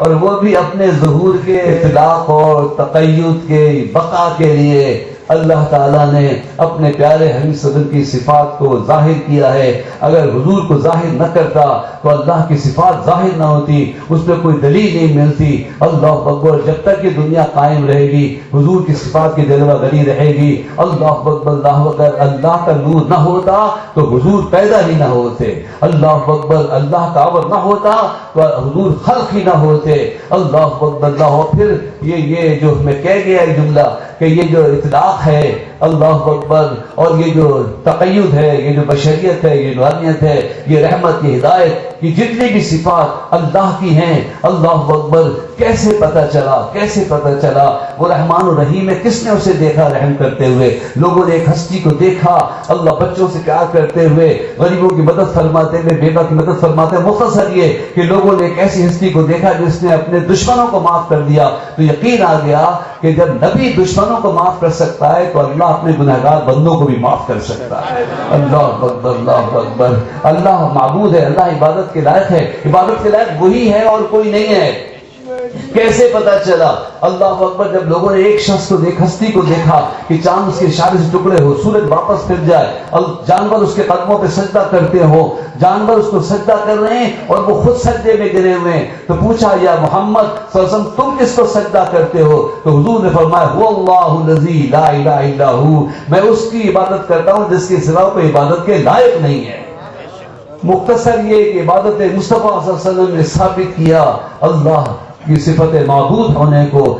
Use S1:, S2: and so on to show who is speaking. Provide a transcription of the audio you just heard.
S1: اور وہ بھی اپنے ظہور کے اطلاق اور تقید کے بقا کے لیے اللہ تعالیٰ نے اپنے پیارے حبیب صلی اللہ علیہ وسلم کی صفات کو ظاہر کیا ہے۔ اگر حضور کو ظاہر نہ کرتا تو اللہ کی صفات ظاہر نہ ہوتی، اس پہ کوئی دلیل نہیں ملتی۔ اللہ اکبر، جب تک یہ دنیا قائم رہے گی حضور کی صفات کی جلوہ گری رہے گی۔ اللہ اکبر، اللہ اکبر، اللہ کا نور نہ ہوتا تو حضور پیدا ہی نہ ہوتے۔ اللہ اکبر، اللہ کا امر نہ ہوتا تو حضور خلق ہی نہ ہوتے۔ اللہ اکبر، اللہ۔ پھر یہ جو میں کہہ گیا ایک جملہ کہ یہ جو اطلاق ہے اللہ اکبر، اور یہ جو تقید ہے، یہ جو بشریت ہے، یہ نورانیت ہے، یہ رحمت، یہ ہدایت، یہ جتنی بھی صفات اللہ کی ہیں، اللہ اکبر، کیسے پتہ چلا؟ کیسے پتہ چلا؟ وہ رحمان و رحیم ہے، کس نے اسے دیکھا رحم کرتے ہوئے؟ لوگوں نے ایک ہستی کو دیکھا اللہ بچوں سے پیار کرتے ہوئے، غریبوں کی مدد فرماتے ہوئے، بیوہ کی مدد فرماتے ہوئے۔ مختصر یہ کہ لوگوں نے ایک ایسی ہستی کو دیکھا جس نے اپنے دشمنوں کو معاف کر دیا، تو یقین آ گیا کہ جب نبی دشمنوں کو معاف کر سکتا ہے تو اللہ اپنے گنہگار بندوں کو بھی معاف کر سکتا ہے۔ اللہ اکبر، اللہ اکبر۔ اللہ معبود ہے، اللہ عبادت کے لائق ہے، عبادت کے لائق وہی ہے اور کوئی نہیں ہے۔ کیسے پتا چلا؟ اللہ اکبر، جب لوگوں نے ایک شخص کو دیکھا، ہستی کو دیکھا کہ چاند اس کے اشارے سے ٹکڑے ہو، سورج واپس پھر جائے، جانور اس کے قدموں پہ سجدہ کرتے ہو، جانور اس کو سجدہ کر رہے ہیں اور وہ خود سجدے میں گرے ہوئے ہیں، تو پوچھا یا محمد صلی اللہ علیہ وسلم تم کس کو سجدہ کرتے ہو؟ تو حضور نے فرمایا هو اللہ الذی لا الہ الا هو، میں اس کی عبادت کرتا ہوں جس کے سوا کوئی عبادت کے لائق نہیں ہے۔ مختصر یہ کہ عبادت مصطفیٰ صلی اللہ علیہ وسلم نے ثابت کیا اللہ کی صفت معبود ہونے کو۔